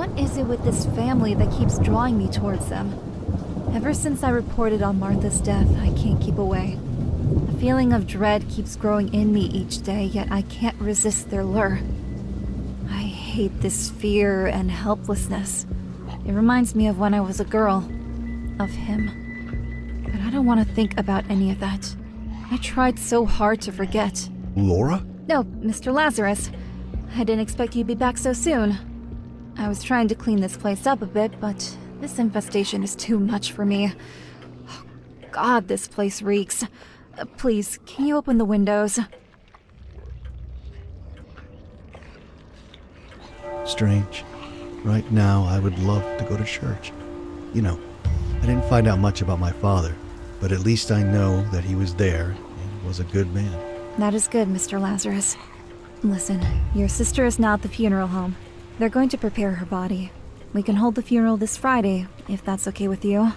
What is it with this family that keeps drawing me towards them? Ever since I reported on Martha's death, I can't keep away. A feeling of dread keeps growing in me each day, yet I can't resist their lure. I hate this fear and helplessness. It reminds me of when I was a girl. Of him. But I don't want to think about any of that. I tried so hard to forget. Laura? No, Mr. Lazarus. I didn't expect you'd be back so soon. I was trying to clean this place up a bit, but this infestation is too much for me. Oh, God, this place reeks. Please, can you open the windows? Strange. Right now, I would love to go to church. You know, I didn't find out much about my father, but at least I know that he was there and was a good man. That is good, Mr. Lazarus. Listen, your sister is now at the funeral home. They're going to prepare her body. We can hold the funeral this Friday, if that's okay with you.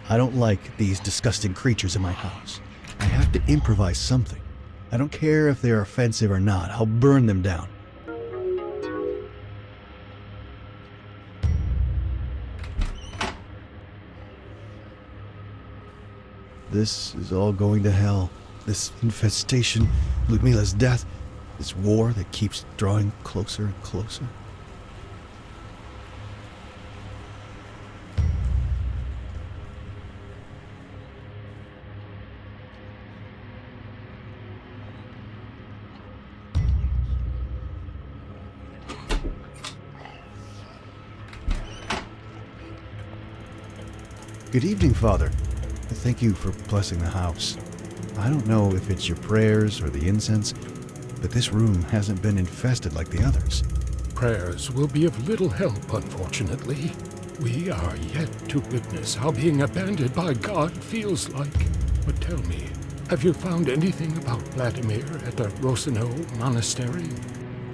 I don't like these disgusting creatures in my house. I have to improvise something. I don't care if they're offensive or not. I'll burn them down. This is all going to hell. This infestation, Lyudmila's death, this war that keeps drawing closer and closer. Good evening, Father. Thank you for blessing the house. I don't know if it's your prayers or the incense, but this room hasn't been infested like the others. Prayers will be of little help, unfortunately. We are yet to witness how being abandoned by God feels like. But tell me, have you found anything about Vladimir at the Rosino Monastery?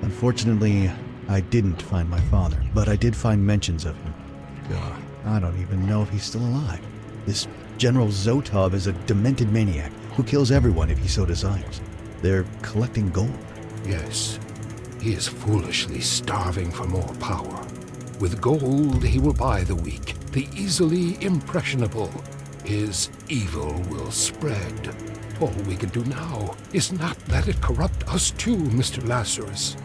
Unfortunately, I didn't find my father, but I did find mentions of him. God, I don't even know if he's still alive. This General Zotov is a demented maniac who kills everyone if he so desires. They're collecting gold. Yes, he is foolishly starving for more power. With gold, he will buy the weak, the easily impressionable. His evil will spread. All we can do now is not let it corrupt us too, Mr. Lazarus.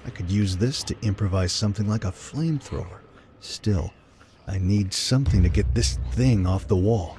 I could use this to improvise something like a flamethrower. Still, I need something to get this thing off the wall.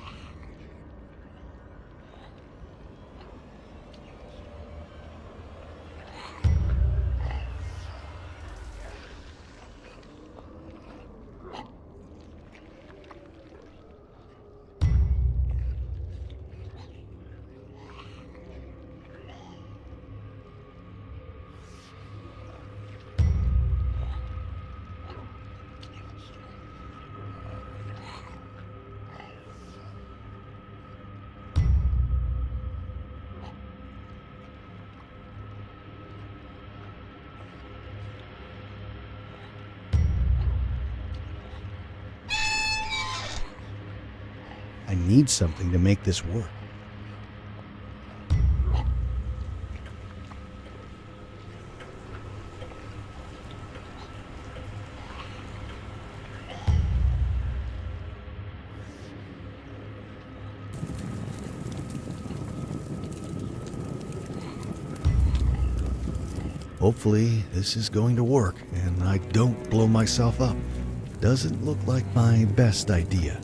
I need something to make this work. Hopefully, this is going to work and I don't blow myself up. Doesn't look like my best idea.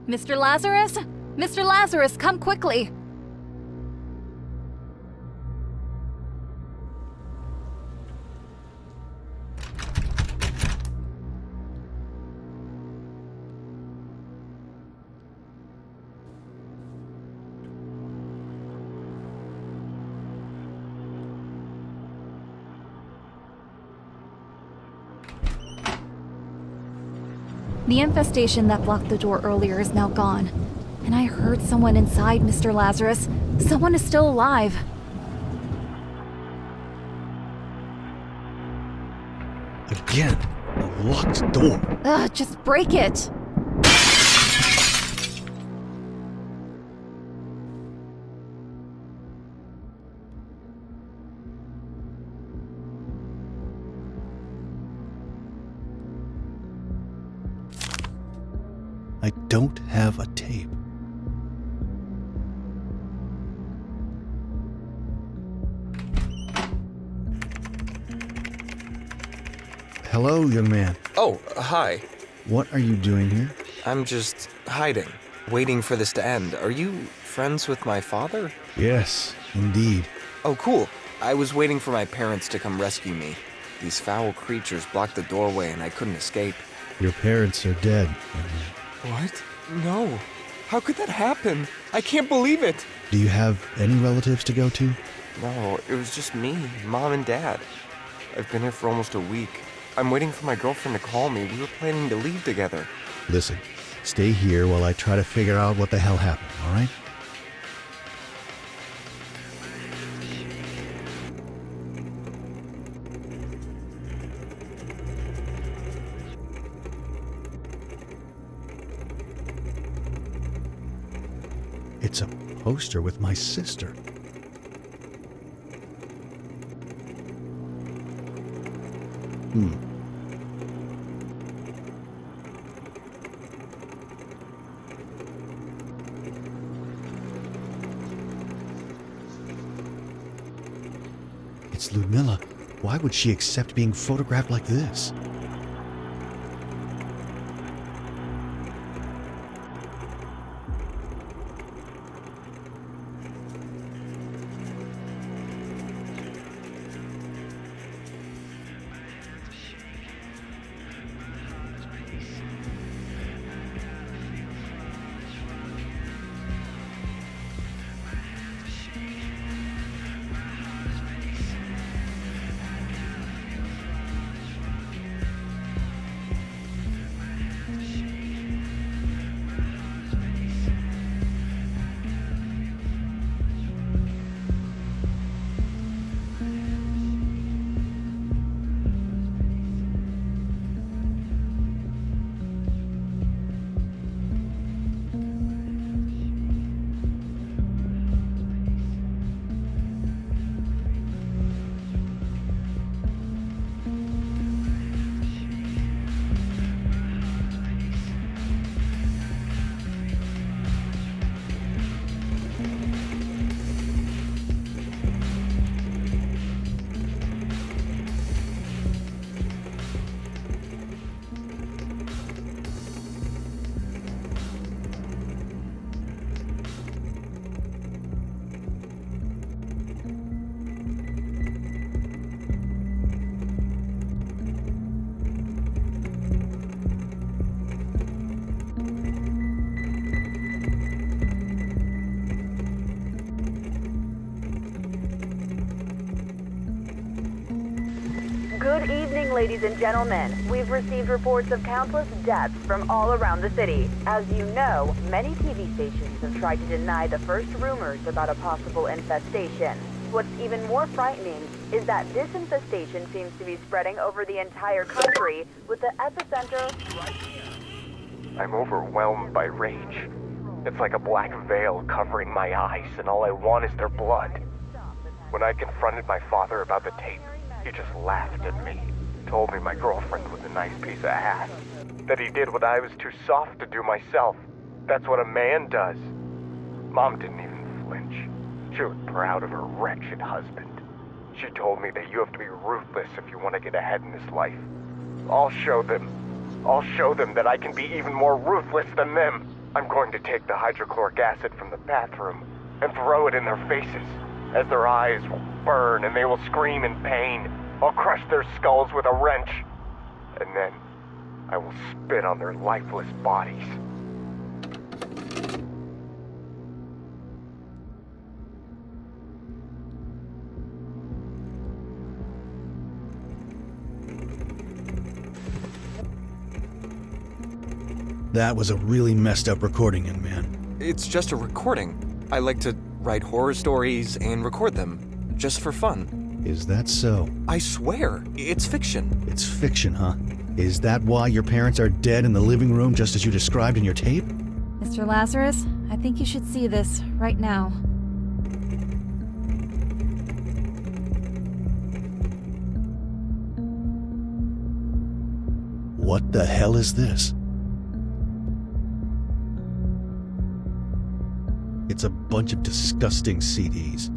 Mr. Lazarus? Mr. Lazarus, come quickly! The infestation that blocked the door earlier is now gone. And I heard someone inside, Mr. Lazarus. Someone is still alive. Again, a locked door. Ugh, just break it! I don't have a tape. Hello, young man. Oh, hi. What are you doing here? I'm just hiding, waiting for this to end. Are you friends with my father? Yes, indeed. Oh, cool. I was waiting for my parents to come rescue me. These foul creatures blocked the doorway and I couldn't escape. Your parents are dead, young man. What? No. How could that happen? I can't believe it. Do you have any relatives to go to? No, it was just me, Mom and Dad. I've been here for almost a week. I'm waiting for my girlfriend to call me. We were planning to leave together. Listen, stay here while I try to figure out what the hell happened, all right? It's a poster with my sister. It's Lyudmila. Why would she accept being photographed like this? Good evening, ladies and gentlemen. We've received reports of countless deaths from all around the city. As you know, many TV stations have tried to deny the first rumors about a possible infestation. What's even more frightening is that this infestation seems to be spreading over the entire country, with the epicenter right here. I'm overwhelmed by rage. It's like a black veil covering my eyes, and all I want is their blood. When I confronted my father about the tape, he just laughed at me, told me my girlfriend was a nice piece of ass, that he did what I was too soft to do myself. That's what a man does. Mom didn't even flinch. She was proud of her wretched husband. She told me that you have to be ruthless if you want to get ahead in this life. I'll show them that I can be even more ruthless than them. I'm going to take the hydrochloric acid from the bathroom and throw it in their faces, as their eyes will burn and they will scream in pain. I'll crush their skulls with a wrench, and then I will spit on their lifeless bodies. That was a really messed up recording, young man. It's just a recording. I like to write horror stories and record them, just for fun. Is that so? I swear, it's fiction. It's fiction, huh? Is that why your parents are dead in the living room just as you described in your tape? Mr. Lazarus, I think you should see this right now. What the hell is this? It's a bunch of disgusting CDs.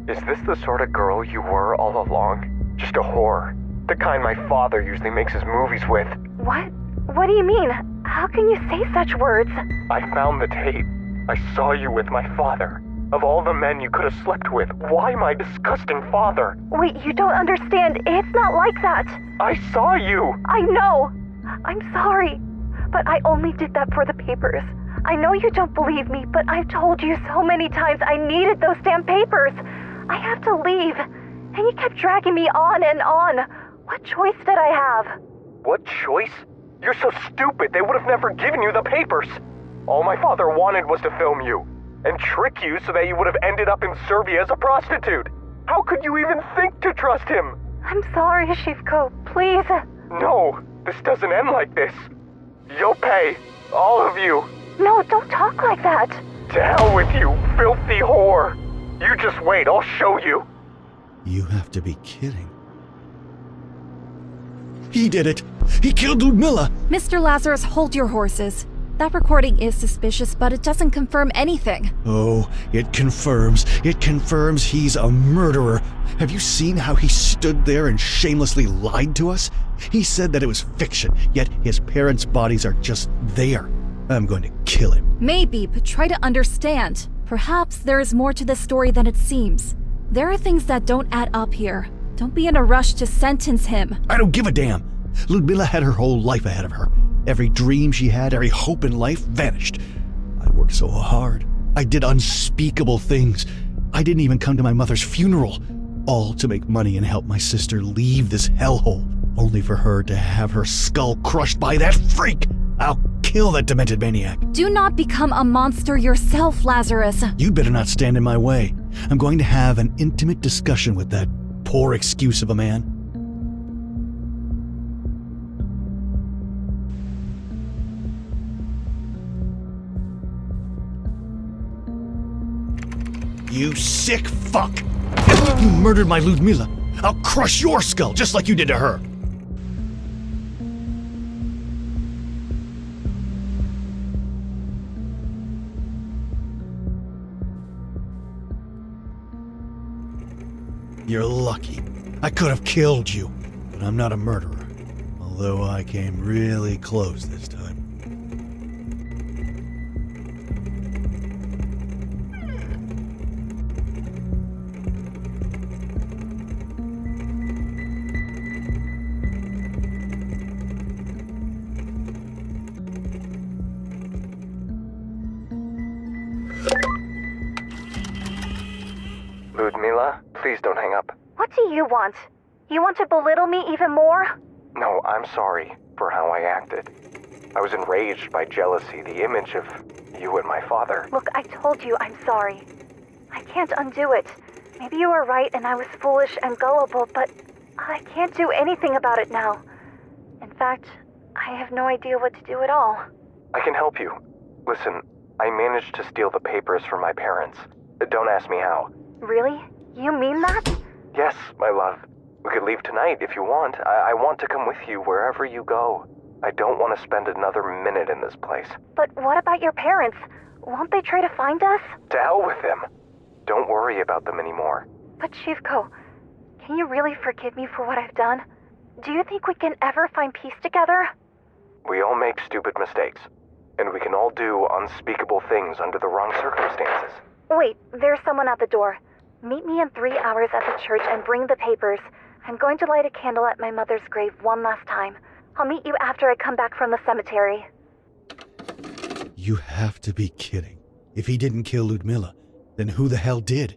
Is this the sort of girl you were all along? Just a whore. The kind my father usually makes his movies with. What? What do you mean? How can you say such words? I found the tape. I saw you with my father. Of all the men you could have slept with, why my disgusting father? Wait, you don't understand. It's not like that. I saw you! I know. I'm sorry. But I only did that for the papers. I know you don't believe me, but I've told you so many times I needed those damn papers. I have to leave. And you kept dragging me on and on. What choice did I have? What choice? You're so stupid, they would have never given you the papers. All my father wanted was to film you, and trick you so that you would have ended up in Serbia as a prostitute. How could you even think to trust him? I'm sorry, Shivko. Please. No, this doesn't end like this. You'll pay. All of you. No, don't talk like that. To hell with you, filthy whore. You just wait, I'll show you. You have to be kidding. He did it! He killed Lyudmila! Mr. Lazarus, hold your horses. That recording is suspicious, but it doesn't confirm anything. Oh, it confirms he's a murderer. Have you seen how he stood there and shamelessly lied to us? He said that it was fiction, yet his parents' bodies are just there. I'm going to kill him. Maybe, but try to understand. Perhaps there is more to this story than it seems. There are things that don't add up here. Don't be in a rush to sentence him. I don't give a damn. Lyudmila had her whole life ahead of her. Every dream she had, every hope in life vanished. I worked so hard. I did unspeakable things. I didn't even come to my mother's funeral. All to make money and help my sister leave this hellhole, only for her to have her skull crushed by that freak. I'll kill that demented maniac. Do not become a monster yourself, Lazarus. You'd better not stand in my way. I'm going to have an intimate discussion with that poor excuse of a man. You sick fuck! You murdered my Lyudmila. I'll crush your skull just like you did to her. You're lucky. I could have killed you, but I'm not a murderer. Although I came really close this time. you want? You want to belittle me even more? No, I'm sorry for how I acted. I was enraged by jealousy, the image of you and my father. Look, I told you I'm sorry. I can't undo it. Maybe you were right and I was foolish and gullible, but I can't do anything about it now. In fact, I have no idea what to do at all. I can help you. Listen, I managed to steal the papers from my parents. Don't ask me how. Really? You mean that? Yes, my love. We could leave tonight if you want. I want to come with you wherever you go. I don't want to spend another minute in this place. But what about your parents? Won't they try to find us? To hell with them. Don't worry about them anymore. But Shivko, can you really forgive me for what I've done? Do you think we can ever find peace together? We all make stupid mistakes. And we can all do unspeakable things under the wrong circumstances. Wait, there's someone at the door. Meet me in 3 hours at the church and bring the papers. I'm going to light a candle at my mother's grave one last time. I'll meet you after I come back from the cemetery. You have to be kidding. If he didn't kill Lyudmila, then who the hell did?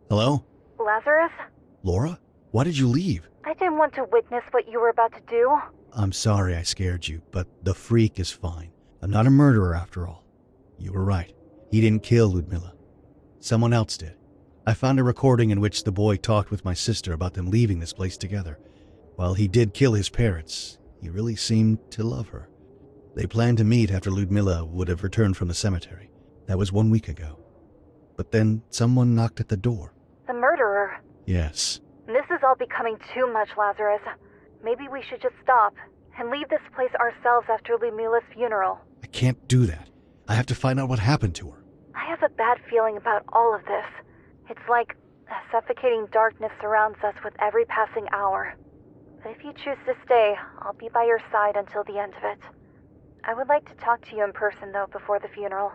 Hello? Lazarus? Laura? Why did you leave? I didn't want to witness what you were about to do. I'm sorry I scared you, but the freak is fine. I'm not a murderer after all. You were right. He didn't kill Lyudmila. Someone else did. I found a recording in which the boy talked with my sister about them leaving this place together. While he did kill his parents, he really seemed to love her. They planned to meet after Lyudmila would have returned from the cemetery. That was 1 week ago. But then someone knocked at the door. The murderer. Yes. This is all becoming too much, Lazarus. Maybe we should just stop and leave this place ourselves after Lyudmila's funeral. I can't do that. I have to find out what happened to her. I have a bad feeling about all of this. It's like a suffocating darkness surrounds us with every passing hour. But if you choose to stay, I'll be by your side until the end of it. I would like to talk to you in person, though, before the funeral.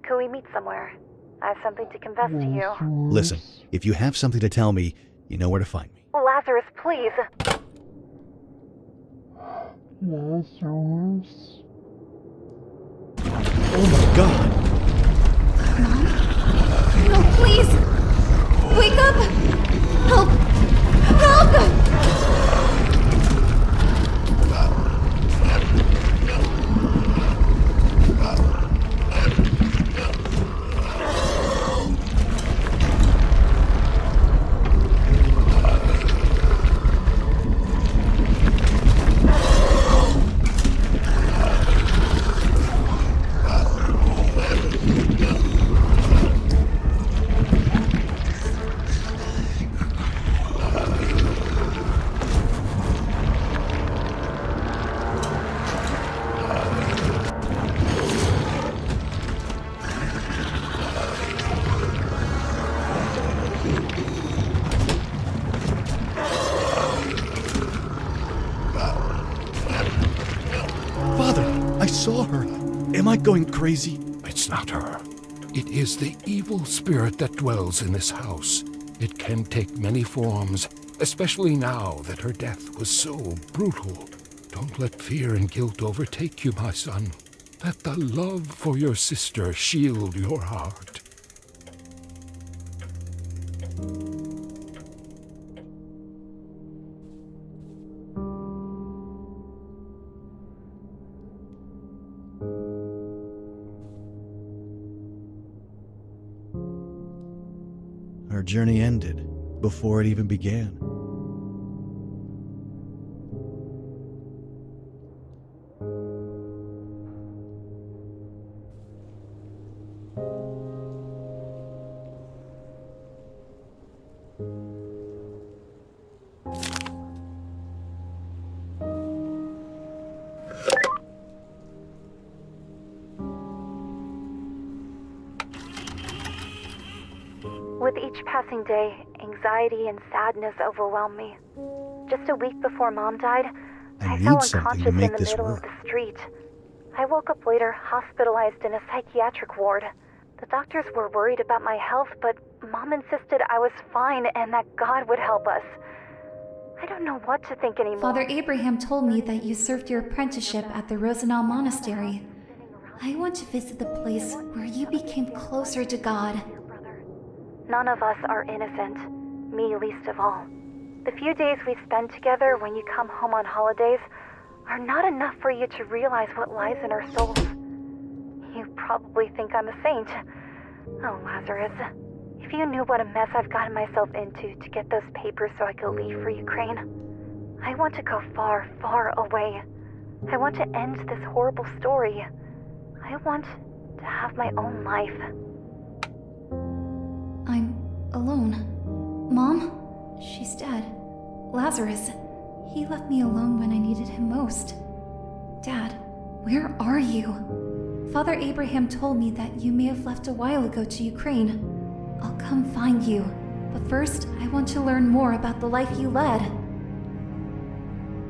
Could we meet somewhere? I have something to confess to you. Listen, if you have something to tell me, you know where to find me. Lazarus, please. Lazarus. Oh my god! No, please! Wake up! Help! Help! I saw her. Am I going crazy? It's not her. It is the evil spirit that dwells in this house. It can take many forms, especially now that her death was so brutal. Don't let fear and guilt overtake you, my son. Let the love for your sister shield your heart. Our journey ended before it even began. With each passing day, anxiety and sadness overwhelmed me. Just a week before Mom died, I need fell something to unconscious in make the this middle work. of the street. I woke up later, hospitalized in a psychiatric ward. The doctors were worried about my health, but Mom insisted I was fine and that God would help us. I don't know what to think anymore. Father Abraham told me that you served your apprenticeship at the Rosenau Monastery. I want to visit the place where you became closer to God. None of us are innocent, me least of all. The few days we spend together when you come home on holidays are not enough for you to realize what lies in our souls. You probably think I'm a saint. Oh, Lazarus, if you knew what a mess I've gotten myself into to get those papers so I could leave for Ukraine. I want to go far, far away. I want to end this horrible story. I want to have my own life. I'm alone. Mom? She's dead. Lazarus, he left me alone when I needed him most. Dad, where are you? Father Abraham told me that you may have left a while ago to Ukraine. I'll come find you, but first I want to learn more about the life you led.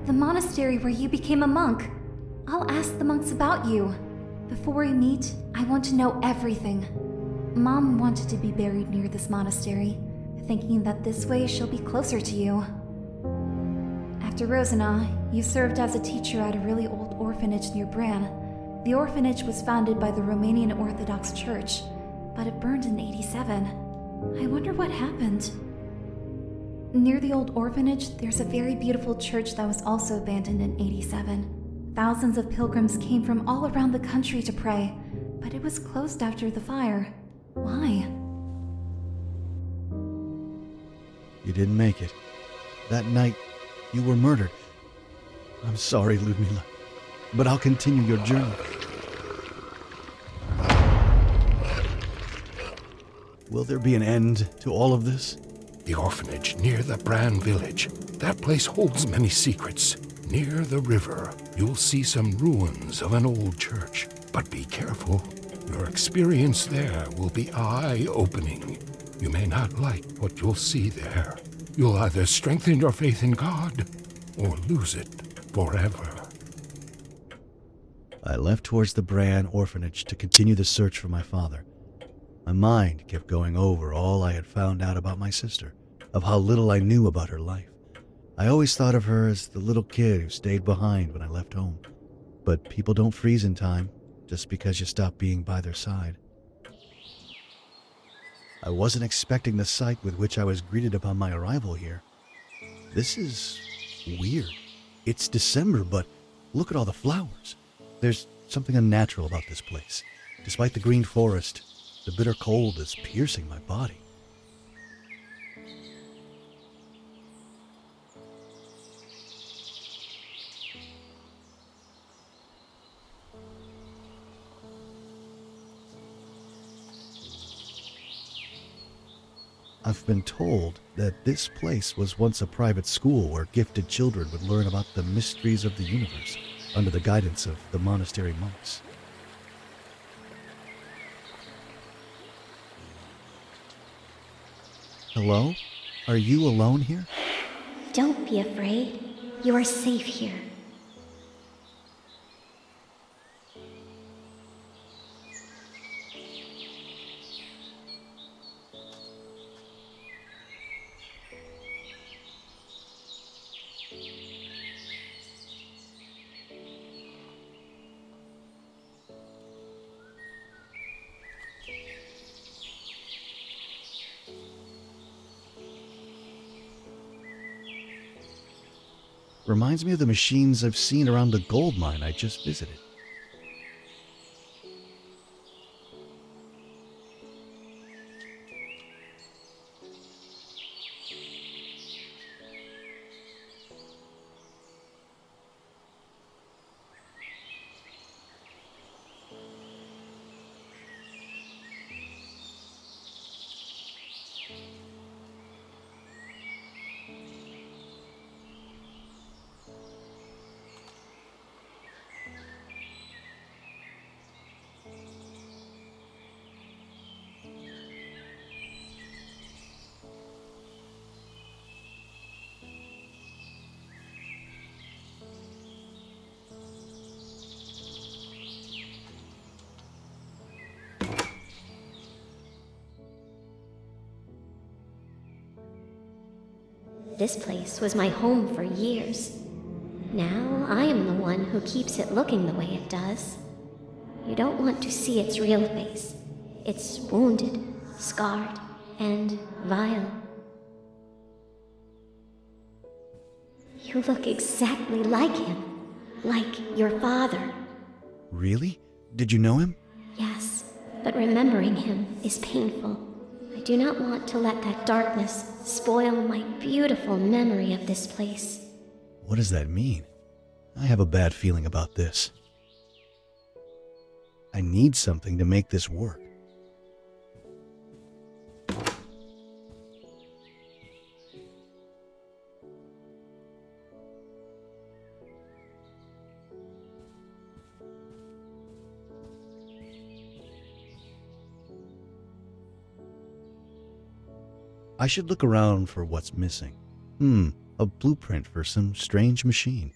The monastery where you became a monk. I'll ask the monks about you. Before we meet, I want to know everything. Mom wanted to be buried near this monastery, thinking that this way she'll be closer to you. After Rosenau, you served as a teacher at a really old orphanage near Bran. The orphanage was founded by the Romanian Orthodox Church, but it burned in '87. I wonder what happened. Near the old orphanage, there's a very beautiful church that was also abandoned in '87. Thousands of pilgrims came from all around the country to pray, but it was closed after the fire. Why? You didn't make it. That night, you were murdered. I'm sorry, Lyudmila, but I'll continue your journey. Will there be an end to all of this? The orphanage near the Bran village. That place holds many secrets. Near the river, you'll see some ruins of an old church. But be careful. Your experience there will be eye-opening. You may not like what you'll see there. You'll either strengthen your faith in God or lose it forever. I left towards the Bran orphanage to continue the search for my father. My mind kept going over all I had found out about my sister, of how little I knew about her life. I always thought of her as the little kid who stayed behind when I left home. But people don't freeze in time just because you stop being by their side. I wasn't expecting the sight with which I was greeted upon my arrival here. This is weird. It's December, but look at all the flowers. There's something unnatural about this place. Despite the green forest, the bitter cold is piercing my body. I've been told that this place was once a private school where gifted children would learn about the mysteries of the universe under the guidance of the monastery monks. Hello? Are you alone here? Don't be afraid. You are safe here. Reminds me of the machines I've seen around the gold mine I just visited. This place was my home for years. Now I am the one who keeps it looking the way it does. You don't want to see its real face. It's wounded, scarred, and vile. You look exactly like him. Like your father. Really? Did you know him? Yes, but remembering him is painful. I do not want to let that darkness spoil my beautiful memory of this place. What does that mean? I have a bad feeling about this. I need something to make this work. I should look around for what's missing. A blueprint for some strange machine.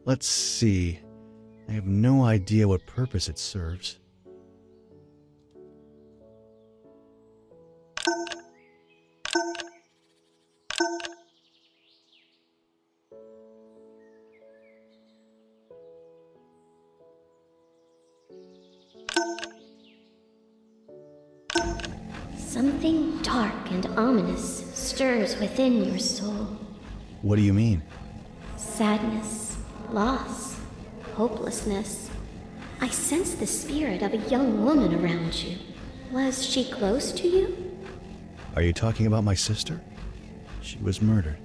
Let's see. I have no idea what purpose it serves. Something dark and ominous stirs within your soul. What do you mean? Sadness, loss, hopelessness. I sense the spirit of a young woman around you. Was she close to you? Are you talking about my sister? She was murdered.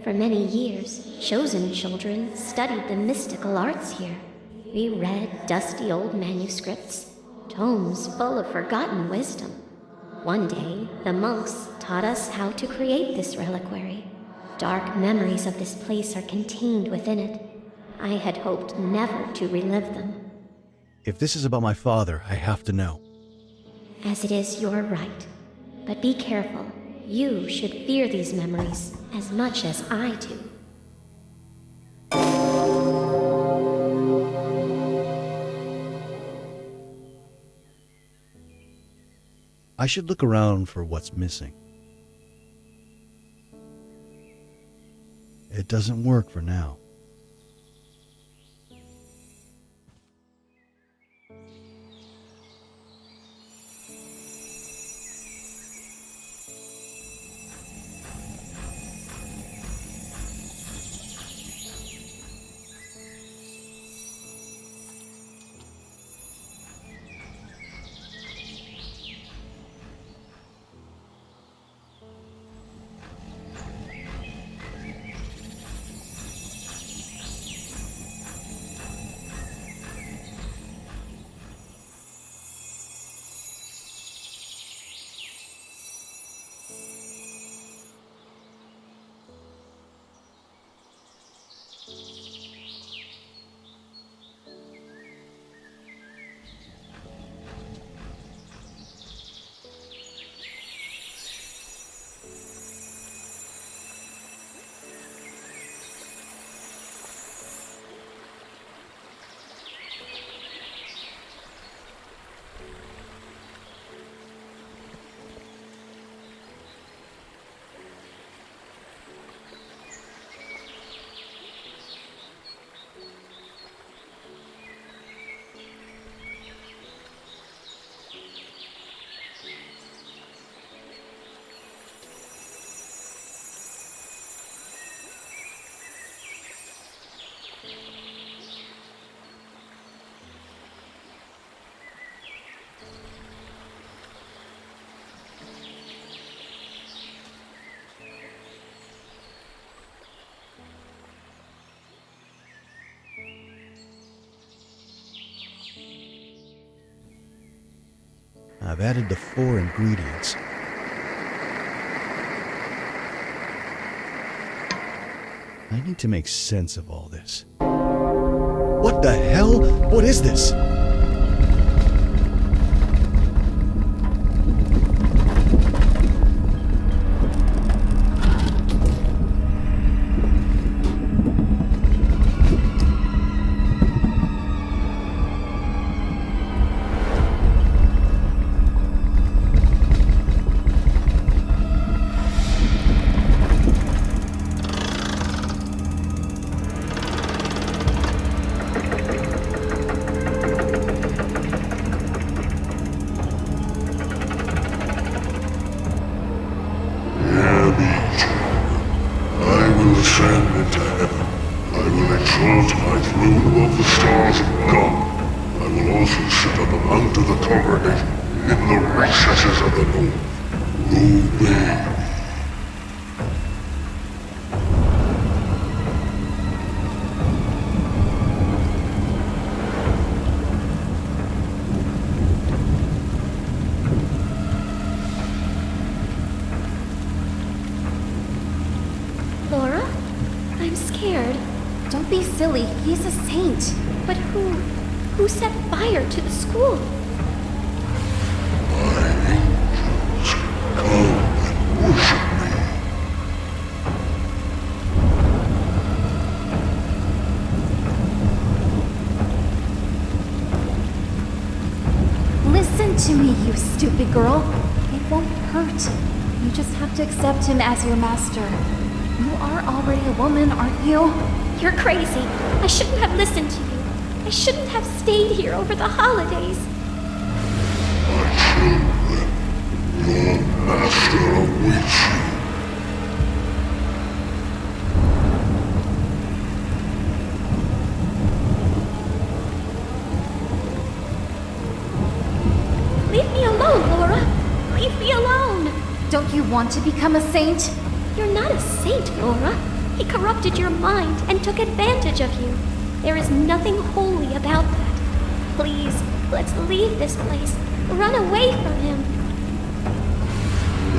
For many years, chosen children studied the mystical arts here. We read dusty old manuscripts, tomes full of forgotten wisdom. One day, the monks taught us how to create this reliquary. Dark memories of this place are contained within it. I had hoped never to relive them. If this is about my father, I have to know. As it is your right. But be careful. You should fear these memories as much as I do. I should look around for what's missing. It doesn't work for now. I've added the 4 ingredients. I need to make sense of all this. What the hell? What is this? Laura? I'm scared. Don't be silly. He's a saint. But who set fire to the school? Listen to me, you stupid girl. It won't hurt. You just have to accept him as your master. You are already a woman, aren't you? You're crazy. I shouldn't have listened to you. I shouldn't have stayed here over the holidays. Your master awaits you. Leave me alone, Laura. Leave me alone. Don't you want to become a saint? You're not a saint, Laura. He corrupted your mind and took advantage of you. There is nothing holy about that. Please, let's leave this place. Run away from him.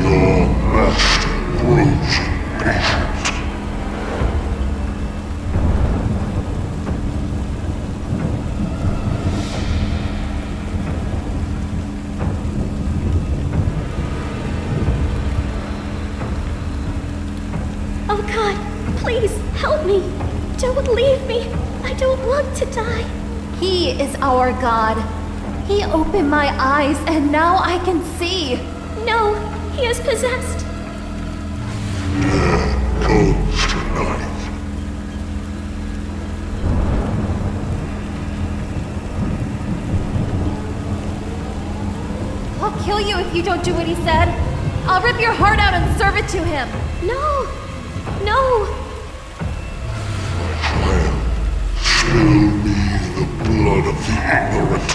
Your master grows impatient. Oh God, please help me. Don't leave me. I don't want to die. He is our God. He opened my eyes and now I can see. No, he is possessed. Death comes tonight. I'll kill you if you don't do what he said. I'll rip your heart out and serve it to him. No, no. Spill me the blood of the ignorant.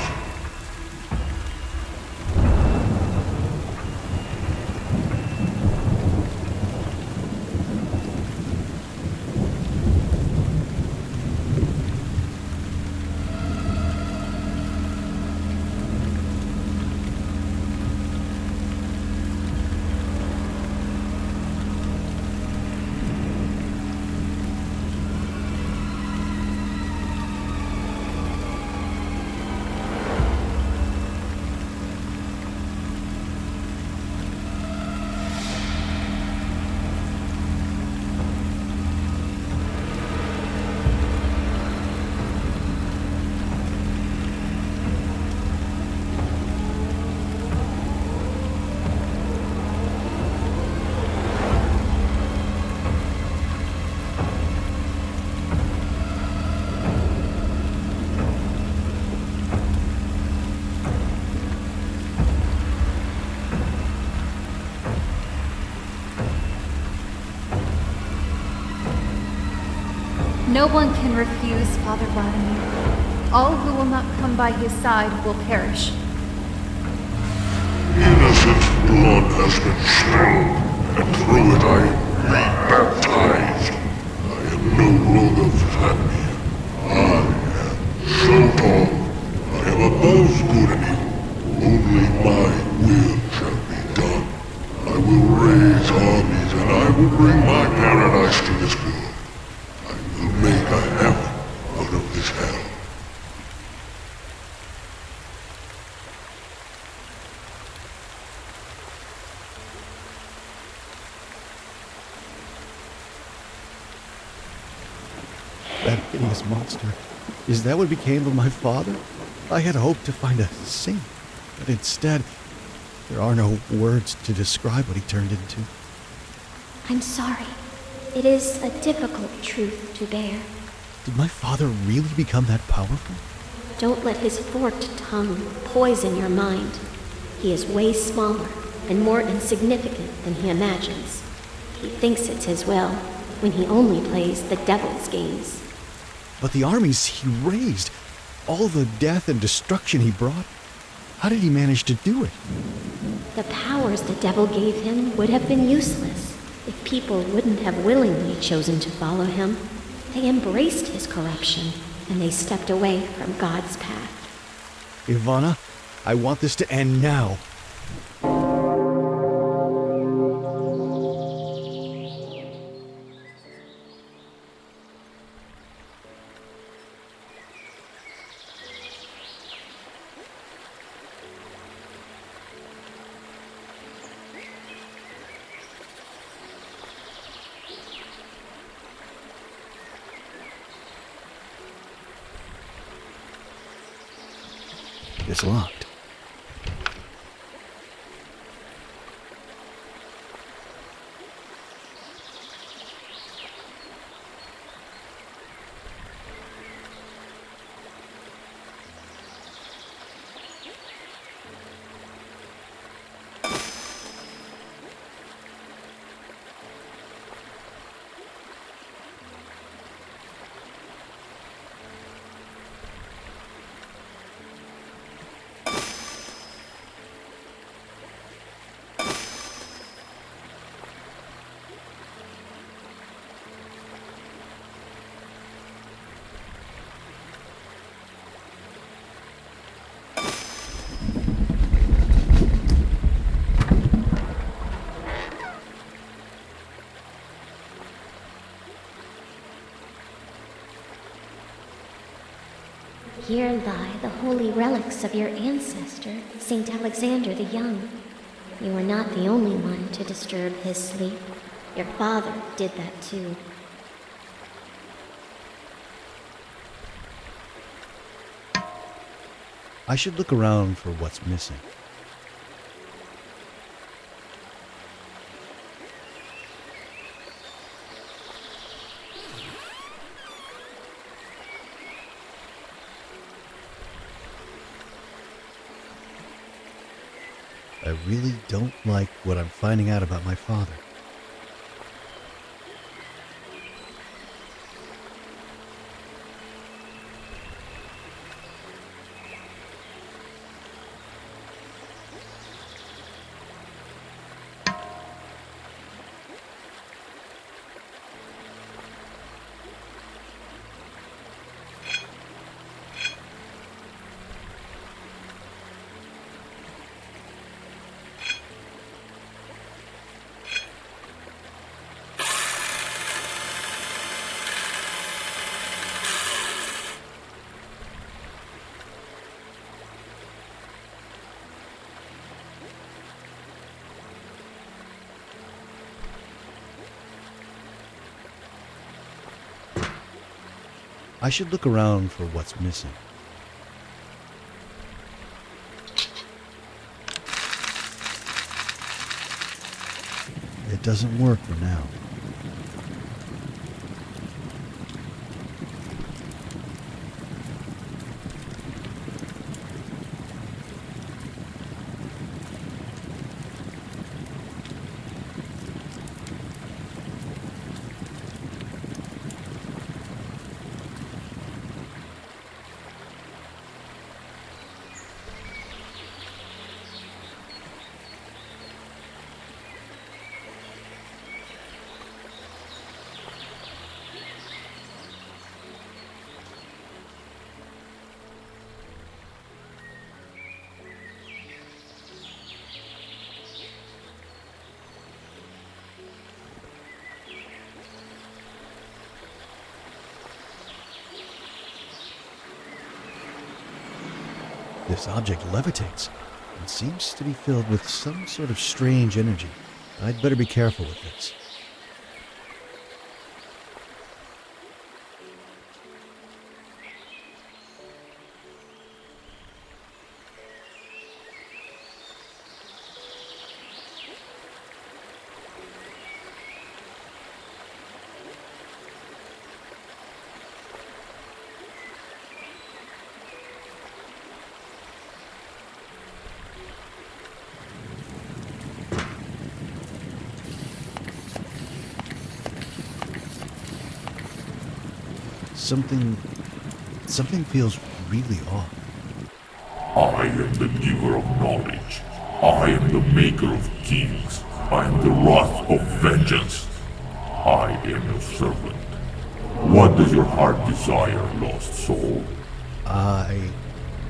No one can refuse Father Vladimir. All who will not come by his side will perish. Innocent blood has been spilled, and through it I am rebaptized. I am no longer Vladimir. I am so-to. I am above good and evil. Only my will shall be done. I will raise armies and I will bring my paradise to this world. I will make a heaven out of this hell. That hideous monster. Is that what became of my father? I had hoped to find a saint, but instead, there are no words to describe what he turned into. I'm sorry. It is a difficult truth to bear. Did my father really become that powerful? Don't let his forked tongue poison your mind. He is way smaller and more insignificant than he imagines. He thinks it's his will, when he only plays the devil's games. But the armies he raised, all the death and destruction he brought, how did he manage to do it? The powers the devil gave him would have been useless if people wouldn't have willingly chosen to follow him. They embraced his corruption, and they stepped away from God's path. Ivana, I want this to end now. It's locked. Here lie the holy relics of your ancestor, Saint Alexander the Young. You were not the only one to disturb his sleep. Your father did that too. I should look around for what's missing. I really don't like what I'm finding out about my father. I should look around for what's missing. It doesn't work for now. This object levitates and seems to be filled with some sort of strange energy. I'd better be careful with this. Something feels really off. I am the giver of knowledge. I am the maker of kings. I am the wrath of vengeance. I am your servant. What does your heart desire, lost soul?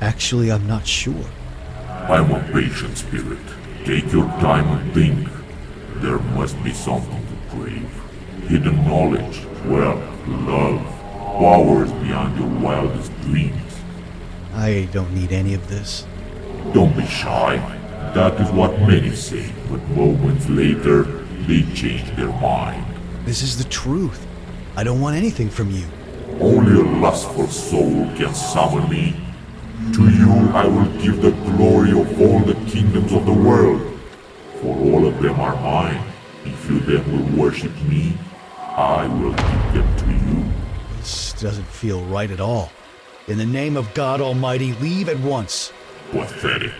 I'm not sure. I am a patient spirit. Take your time and think. There must be something to crave. Hidden knowledge, wealth, love, powers beyond your wildest dreams. I don't need any of this. Don't be shy. That is what many say, but moments later, they change their mind. This is the truth. I don't want anything from you. Only a lustful soul can summon me. To you I will give the glory of all the kingdoms of the world. For all of them are mine. If you then will worship me, I will give them to you. This doesn't feel right at all. In the name of God Almighty, leave at once. Pathetic.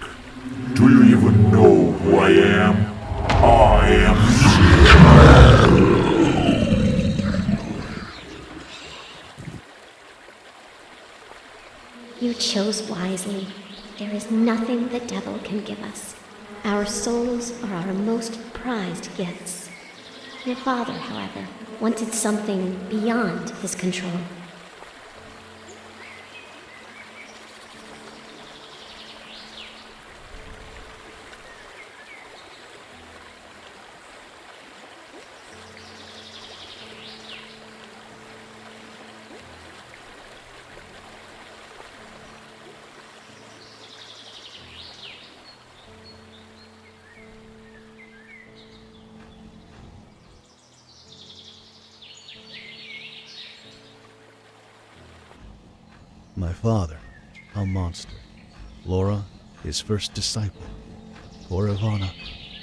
Do you even know who I am? I am... You chose wisely. There is nothing the devil can give us. Our souls are our most prized gifts. Your father, however, wanted something beyond his control. My father, a monster. Laura, his first disciple. Poor Ivana,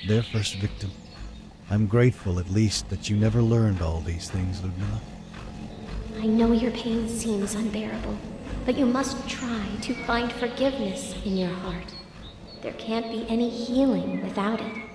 their first victim. I'm grateful at least that you never learned all these things, Lyudmila. I know your pain seems unbearable, but you must try to find forgiveness in your heart. There can't be any healing without it.